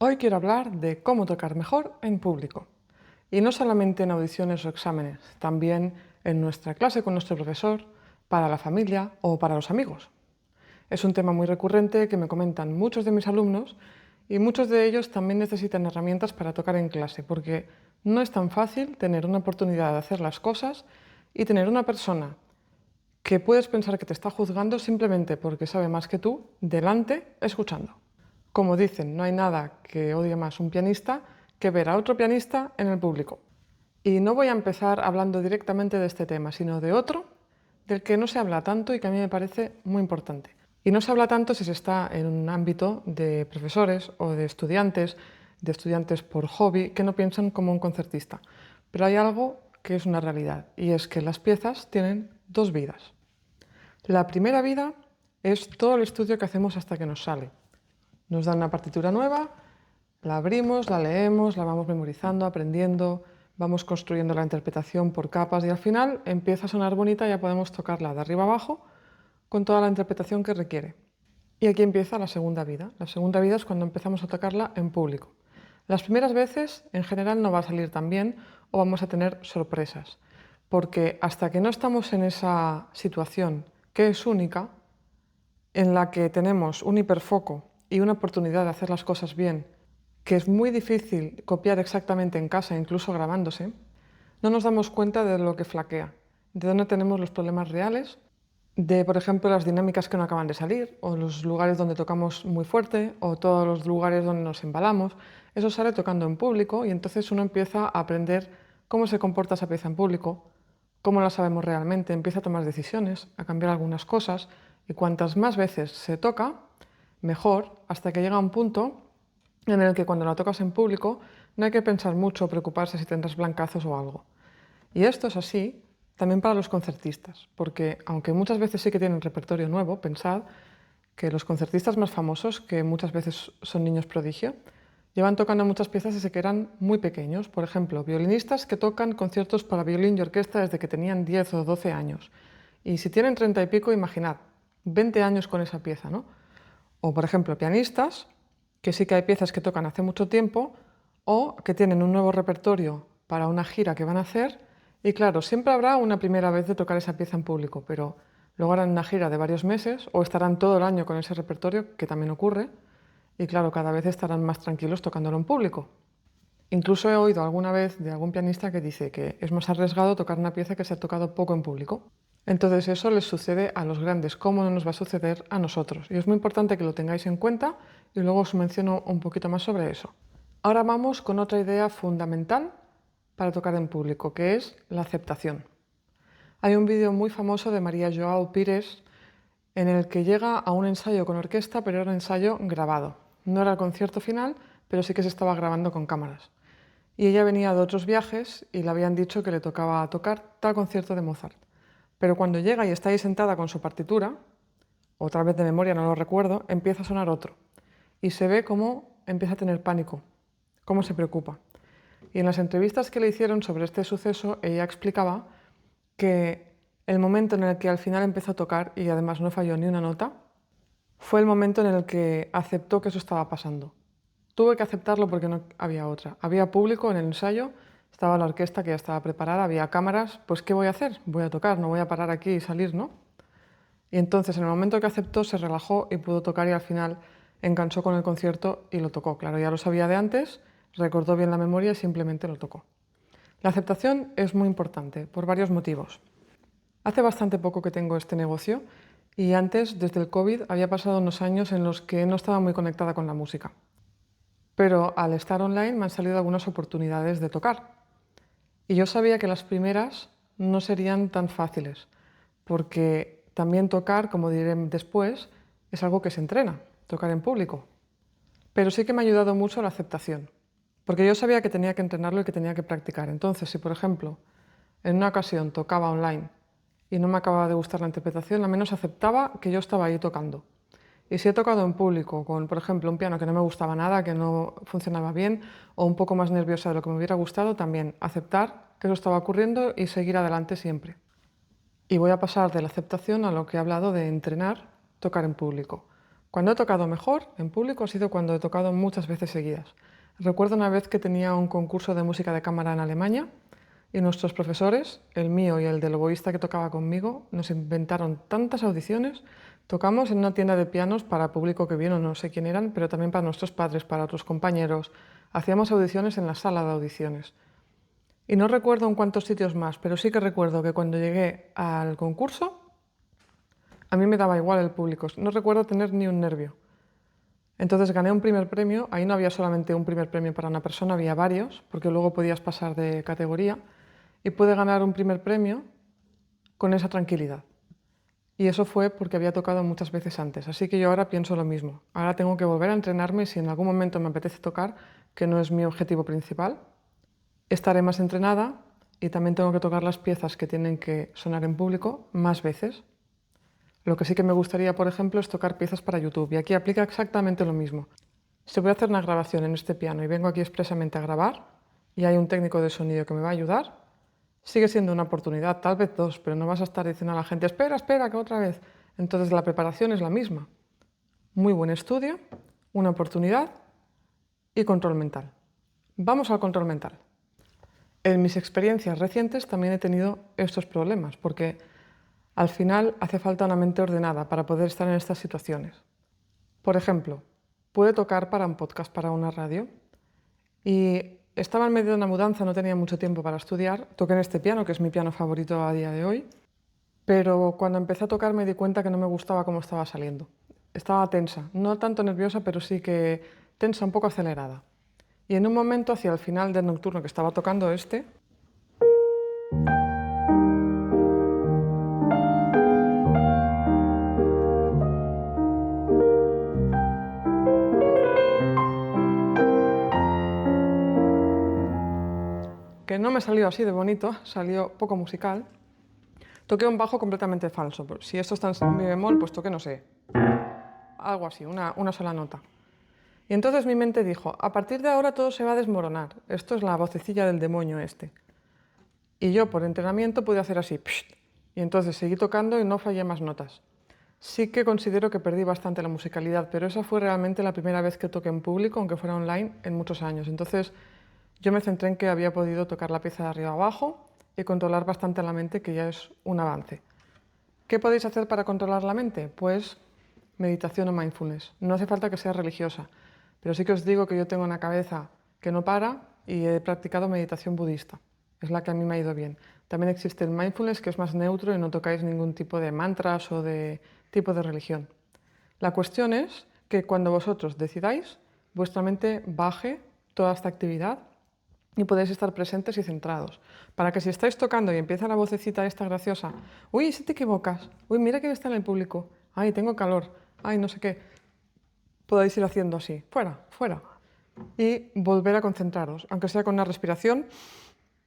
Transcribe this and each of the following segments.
Hoy quiero hablar de cómo tocar mejor en público. Y no solamente en audiciones o exámenes, también en nuestra clase con nuestro profesor, para la familia o para los amigos. Es un tema muy recurrente que me comentan muchos de mis alumnos y muchos de ellos también necesitan herramientas para tocar en clase, porque no es tan fácil tener una oportunidad de hacer las cosas y tener una persona que puedes pensar que te está juzgando simplemente porque sabe más que tú, delante, escuchando. Como dicen, no hay nada que odie más un pianista que ver a otro pianista en el público. Y no voy a empezar hablando directamente de este tema, sino de otro del que no se habla tanto y que a mí me parece muy importante. Y no se habla tanto si se está en un ámbito de profesores o de estudiantes por hobby, que no piensan como un concertista. Pero hay algo que es una realidad, y es que las piezas tienen dos vidas. La primera vida es todo el estudio que hacemos hasta que nos sale. Nos dan una partitura nueva, la abrimos, la leemos, la vamos memorizando, aprendiendo, vamos construyendo la interpretación por capas y al final empieza a sonar bonita y ya podemos tocarla de arriba abajo con toda la interpretación que requiere. Y aquí empieza la segunda vida. La segunda vida es cuando empezamos a tocarla en público. Las primeras veces, en general, no va a salir tan bien o vamos a tener sorpresas, porque hasta que no estamos en esa situación que es única, en la que tenemos un hiperfoco y una oportunidad de hacer las cosas bien, que es muy difícil copiar exactamente en casa, incluso grabándose, no nos damos cuenta de lo que flaquea, de dónde tenemos los problemas reales, de, por ejemplo, las dinámicas que no acaban de salir, o los lugares donde tocamos muy fuerte, o todos los lugares donde nos embalamos. Eso sale tocando en público y entonces uno empieza a aprender cómo se comporta esa pieza en público, cómo la sabemos realmente, empieza a tomar decisiones, a cambiar algunas cosas, y cuantas más veces se toca, mejor, hasta que llega un punto en el que cuando la tocas en público no hay que pensar mucho o preocuparse si tendrás blancazos o algo. Y esto es así también para los concertistas, porque aunque muchas veces sí que tienen repertorio nuevo, pensad que los concertistas más famosos, que muchas veces son niños prodigio, llevan tocando muchas piezas desde que eran muy pequeños. Por ejemplo, violinistas que tocan conciertos para violín y orquesta desde que tenían 10 o 12 años. Y si tienen 30 y pico, imaginad, 20 años con esa pieza, ¿no? O, por ejemplo, pianistas, que sí que hay piezas que tocan hace mucho tiempo o que tienen un nuevo repertorio para una gira que van a hacer. Y claro, siempre habrá una primera vez de tocar esa pieza en público, pero luego harán una gira de varios meses o estarán todo el año con ese repertorio, que también ocurre, y claro, cada vez estarán más tranquilos tocándolo en público. Incluso he oído alguna vez de algún pianista que dice que es más arriesgado tocar una pieza que se ha tocado poco en público. Entonces eso les sucede a los grandes, ¿cómo no nos va a suceder a nosotros? Y es muy importante que lo tengáis en cuenta y luego os menciono un poquito más sobre eso. Ahora vamos con otra idea fundamental para tocar en público, que es la aceptación. Hay un vídeo muy famoso de María Joao Pires en el que llega a un ensayo con orquesta, pero era un ensayo grabado. No era el concierto final, pero sí que se estaba grabando con cámaras. Y ella venía de otros viajes y le habían dicho que le tocaba tocar tal concierto de Mozart. Pero cuando llega y está ahí sentada con su partitura, otra vez de memoria no lo recuerdo, empieza a sonar otro. Y se ve cómo empieza a tener pánico, cómo se preocupa. Y en las entrevistas que le hicieron sobre este suceso, ella explicaba que el momento en el que al final empezó a tocar y además no falló ni una nota, fue el momento en el que aceptó que eso estaba pasando. Tuve que aceptarlo porque no había otra. Había público en el ensayo, estaba la orquesta que ya estaba preparada, había cámaras, pues ¿qué voy a hacer? Voy a tocar, no voy a parar aquí y salir, ¿no? Y entonces en el momento que aceptó se relajó y pudo tocar y al final enganchó con el concierto y lo tocó. Claro, ya lo sabía de antes, recordó bien la memoria y simplemente lo tocó. La aceptación es muy importante por varios motivos. Hace bastante poco que tengo este negocio y antes, desde el COVID, había pasado unos años en los que no estaba muy conectada con la música. Pero al estar online me han salido algunas oportunidades de tocar. Y yo sabía que las primeras no serían tan fáciles, porque también tocar, como diré después, es algo que se entrena, tocar en público. Pero sí que me ha ayudado mucho la aceptación, porque yo sabía que tenía que entrenarlo y que tenía que practicar. Entonces, si por ejemplo, en una ocasión tocaba online y no me acababa de gustar la interpretación, al menos aceptaba que yo estaba ahí tocando. Y si he tocado en público con, por ejemplo, un piano que no me gustaba nada, que no funcionaba bien, o un poco más nerviosa de lo que me hubiera gustado, también aceptar que eso estaba ocurriendo y seguir adelante siempre. Y voy a pasar de la aceptación a lo que he hablado de entrenar, tocar en público. Cuando he tocado mejor en público ha sido cuando he tocado muchas veces seguidas. Recuerdo una vez que tenía un concurso de música de cámara en Alemania y nuestros profesores, el mío y el del oboísta que tocaba conmigo, nos inventaron tantas audiciones. Tocamos en una tienda de pianos para público que vino, no sé quién eran, pero también para nuestros padres, para otros compañeros. Hacíamos audiciones en la sala de audiciones. Y no recuerdo en cuántos sitios más, pero sí que recuerdo que cuando llegué al concurso, a mí me daba igual el público. No recuerdo tener ni un nervio. Entonces gané un primer premio. Ahí no había solamente un primer premio para una persona, había varios, porque luego podías pasar de categoría. Y pude ganar un primer premio con esa tranquilidad. Y eso fue porque había tocado muchas veces antes. Así que yo ahora pienso lo mismo. Ahora tengo que volver a entrenarme y si en algún momento me apetece tocar, que no es mi objetivo principal, estaré más entrenada y también tengo que tocar las piezas que tienen que sonar en público más veces. Lo que sí que me gustaría, por ejemplo, es tocar piezas para YouTube y aquí aplica exactamente lo mismo. Si voy a hacer una grabación en este piano y vengo aquí expresamente a grabar y hay un técnico de sonido que me va a ayudar, sigue siendo una oportunidad, tal vez dos, pero no vas a estar diciendo a la gente, espera, espera, que otra vez. Entonces la preparación es la misma. Muy buen estudio, una oportunidad y control mental. Vamos al control mental. En mis experiencias recientes también he tenido estos problemas, porque al final hace falta una mente ordenada para poder estar en estas situaciones. Por ejemplo, pude tocar para un podcast, para una radio, y estaba en medio de una mudanza, no tenía mucho tiempo para estudiar. Toqué en este piano, que es mi piano favorito a día de hoy, pero cuando empecé a tocar me di cuenta que no me gustaba cómo estaba saliendo. Estaba tensa, no tanto nerviosa, pero sí que tensa, un poco acelerada. Y en un momento, hacia el final del nocturno que estaba tocando este, que no me salió así de bonito, salió poco musical, toqué un bajo completamente falso. Si esto está en mi bemol, pues toqué, no sé, algo así, una sola nota. Y entonces mi mente dijo, a partir de ahora todo se va a desmoronar. Esto es la vocecilla del demonio este. Y yo, por entrenamiento, pude hacer así, psh, y entonces seguí tocando y no fallé más notas. Sí que considero que perdí bastante la musicalidad, pero esa fue realmente la primera vez que toqué en público, aunque fuera online, en muchos años. Entonces yo me centré en que había podido tocar la pieza de arriba a abajo y controlar bastante la mente, que ya es un avance. ¿Qué podéis hacer para controlar la mente? Pues meditación o mindfulness. No hace falta que sea religiosa, pero sí que os digo que yo tengo una cabeza que no para y he practicado meditación budista. Es la que a mí me ha ido bien. También existe el mindfulness, que es más neutro y no tocáis ningún tipo de mantras o de tipo de religión. La cuestión es que cuando vosotros decidáis, vuestra mente baje toda esta actividad y podéis estar presentes y centrados. Para que si estáis tocando y empieza la vocecita esta graciosa, uy, si te equivocas, uy, mira quién está en el público, ay, tengo calor, ay, no sé qué, podáis ir haciendo así, fuera, fuera, y volver a concentraros, aunque sea con una respiración,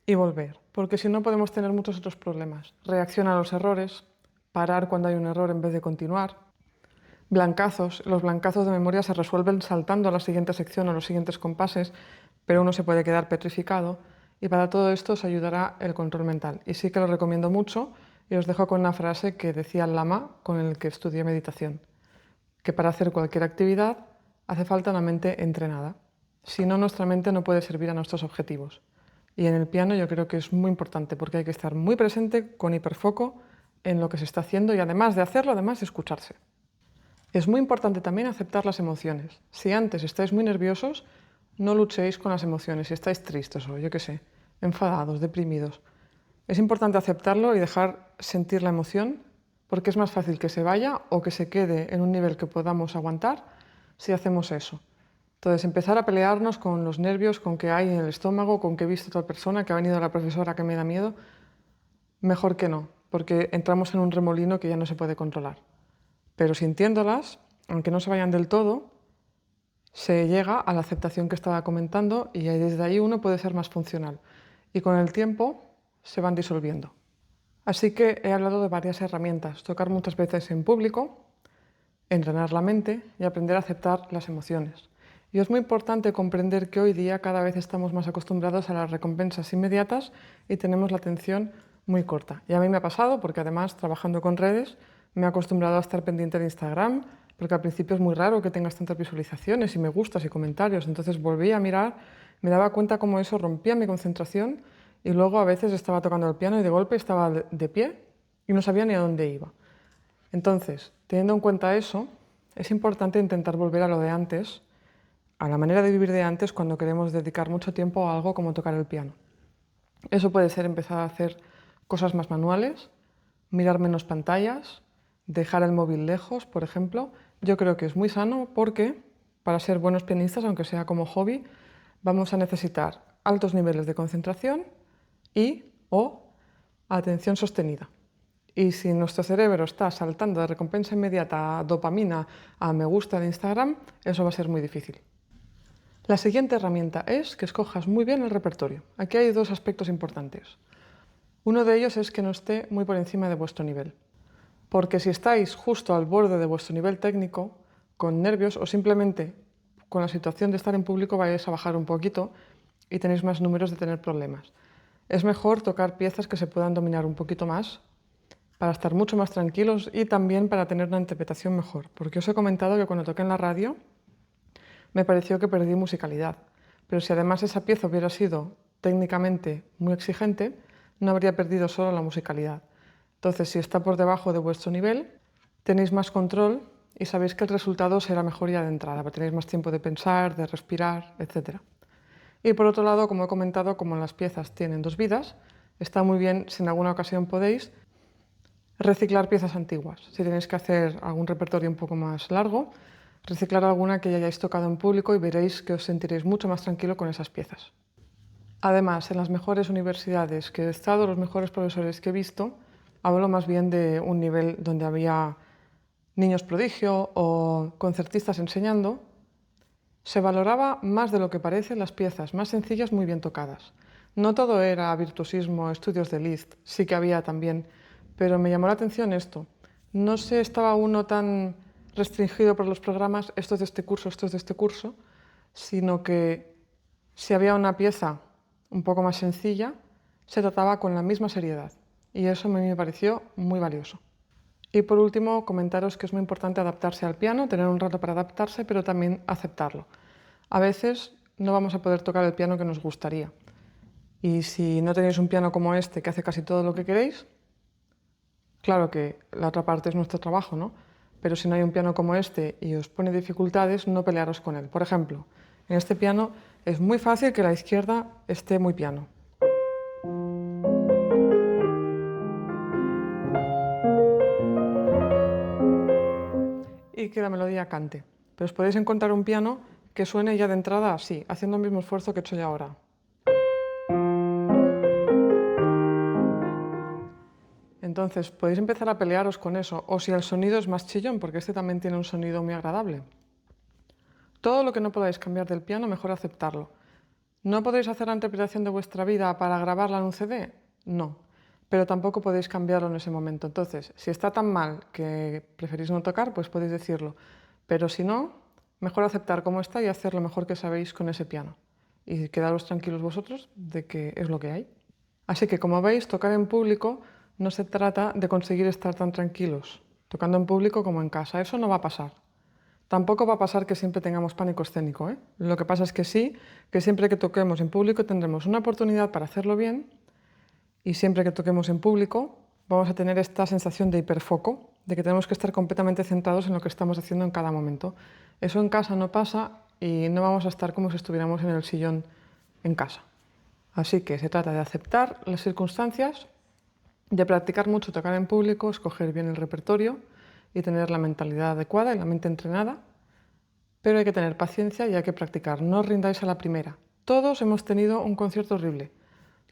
y volver, porque si no podemos tener muchos otros problemas. Reacción a los errores, parar cuando hay un error en vez de continuar, blancazos. Los blancazos de memoria se resuelven saltando a la siguiente sección o los siguientes compases, pero uno se puede quedar petrificado y para todo esto os ayudará el control mental. Y sí que lo recomiendo mucho y os dejo con una frase que decía el lama con el que estudié meditación, que para hacer cualquier actividad hace falta una mente entrenada. Si no, nuestra mente no puede servir a nuestros objetivos. Y en el piano yo creo que es muy importante porque hay que estar muy presente, con hiperfoco en lo que se está haciendo y además de hacerlo, además escucharse. Es muy importante también aceptar las emociones. Si antes estáis muy nerviosos, no luchéis con las emociones. Si estáis tristes o yo qué sé, enfadados, deprimidos, es importante aceptarlo y dejar sentir la emoción porque es más fácil que se vaya o que se quede en un nivel que podamos aguantar si hacemos eso. Entonces, empezar a pelearnos con los nervios, con qué hay en el estómago, con qué he visto a otra persona, que ha venido la profesora que me da miedo, mejor que no, porque entramos en un remolino que ya no se puede controlar. Pero sintiéndolas, aunque no se vayan del todo, se llega a la aceptación que estaba comentando y desde ahí uno puede ser más funcional. Y con el tiempo se van disolviendo. Así que he hablado de varias herramientas. Tocar muchas veces en público, entrenar la mente y aprender a aceptar las emociones. Y es muy importante comprender que hoy día cada vez estamos más acostumbrados a las recompensas inmediatas y tenemos la atención muy corta. Y a mí me ha pasado porque además trabajando con redes me he acostumbrado a estar pendiente de Instagram, porque al principio es muy raro que tengas tantas visualizaciones y me gustas y comentarios. Entonces volví a mirar, me daba cuenta cómo eso rompía mi concentración y luego a veces estaba tocando el piano y de golpe estaba de pie y no sabía ni a dónde iba. Entonces, teniendo en cuenta eso, es importante intentar volver a lo de antes, a la manera de vivir de antes cuando queremos dedicar mucho tiempo a algo como tocar el piano. Eso puede ser empezar a hacer cosas más manuales, mirar menos pantallas, dejar el móvil lejos, por ejemplo. Yo creo que es muy sano porque para ser buenos pianistas, aunque sea como hobby, vamos a necesitar altos niveles de concentración o atención sostenida. Y si nuestro cerebro está saltando de recompensa inmediata a dopamina, a me gusta de Instagram, eso va a ser muy difícil. La siguiente herramienta es que escojas muy bien el repertorio. Aquí hay dos aspectos importantes. Uno de ellos es que no esté muy por encima de vuestro nivel. Porque si estáis justo al borde de vuestro nivel técnico, con nervios o simplemente con la situación de estar en público vais a bajar un poquito y tenéis más números de tener problemas. Es mejor tocar piezas que se puedan dominar un poquito más para estar mucho más tranquilos y también para tener una interpretación mejor. Porque os he comentado que cuando toqué en la radio me pareció que perdí musicalidad. Pero si además esa pieza hubiera sido técnicamente muy exigente, no habría perdido solo la musicalidad. Entonces, si está por debajo de vuestro nivel, tenéis más control y sabéis que el resultado será mejor ya de entrada, porque tenéis más tiempo de pensar, de respirar, etc. Y por otro lado, como he comentado, como las piezas tienen dos vidas, está muy bien, si en alguna ocasión podéis, reciclar piezas antiguas. Si tenéis que hacer algún repertorio un poco más largo, reciclar alguna que ya hayáis tocado en público y veréis que os sentiréis mucho más tranquilo con esas piezas. Además, en las mejores universidades que he estado, los mejores profesores que he visto, hablo más bien de un nivel donde había niños prodigio o concertistas enseñando, se valoraba más de lo que parece las piezas más sencillas muy bien tocadas. No todo era virtuosismo, estudios de Liszt, sí que había también, pero me llamó la atención esto. No se estaba uno tan restringido por los programas, esto es de este curso, esto es de este curso, sino que si había una pieza un poco más sencilla, se trataba con la misma seriedad. Y eso me pareció muy valioso. Y por último, comentaros que es muy importante adaptarse al piano, tener un rato para adaptarse, pero también aceptarlo. A veces no vamos a poder tocar el piano que nos gustaría. Y si no tenéis un piano como este que hace casi todo lo que queréis, claro que la otra parte es nuestro trabajo, ¿no? Pero si no hay un piano como este y os pone dificultades, no pelearos con él. Por ejemplo, en este piano es muy fácil que la izquierda esté muy piano. Y que la melodía cante. Pero os podéis encontrar un piano que suene ya de entrada así, haciendo el mismo esfuerzo que he hecho yo ahora. Entonces podéis empezar a pelearos con eso, o si el sonido es más chillón, porque este también tiene un sonido muy agradable. Todo lo que no podáis cambiar del piano, mejor aceptarlo. ¿No podéis hacer la interpretación de vuestra vida para grabarla en un CD? No, pero tampoco podéis cambiarlo en ese momento. Entonces, si está tan mal que preferís no tocar, pues podéis decirlo. Pero si no, mejor aceptar cómo está y hacer lo mejor que sabéis con ese piano. Y quedaros tranquilos vosotros de que es lo que hay. Así que, como veis, tocar en público no se trata de conseguir estar tan tranquilos, tocando en público como en casa. Eso no va a pasar. Tampoco va a pasar que siempre tengamos pánico escénico, ¿eh? Lo que pasa es que sí, que siempre que toquemos en público tendremos una oportunidad para hacerlo bien y siempre que toquemos en público vamos a tener esta sensación de hiperfoco, de que tenemos que estar completamente centrados en lo que estamos haciendo en cada momento. Eso en casa no pasa y no vamos a estar como si estuviéramos en el sillón en casa. Así que se trata de aceptar las circunstancias, de practicar mucho tocar en público, escoger bien el repertorio y tener la mentalidad adecuada y la mente entrenada, pero hay que tener paciencia y hay que practicar. No os rindáis a la primera. Todos hemos tenido un concierto horrible.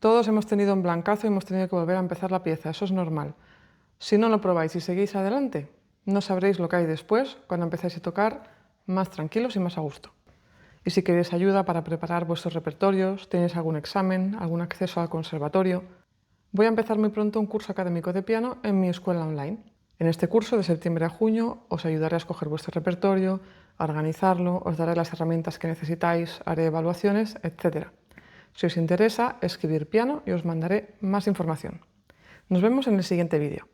Todos hemos tenido un blancazo y hemos tenido que volver a empezar la pieza. Eso es normal. Si no lo probáis y seguís adelante, no sabréis lo que hay después cuando empezáis a tocar más tranquilos y más a gusto. Y si queréis ayuda para preparar vuestros repertorios, tenéis algún examen, algún acceso al conservatorio, voy a empezar muy pronto un curso académico de piano en mi escuela online. En este curso, de septiembre a junio, os ayudaré a escoger vuestro repertorio, a organizarlo, os daré las herramientas que necesitáis, haré evaluaciones, etc. Si os interesa, escribir piano y os mandaré más información. Nos vemos en el siguiente vídeo.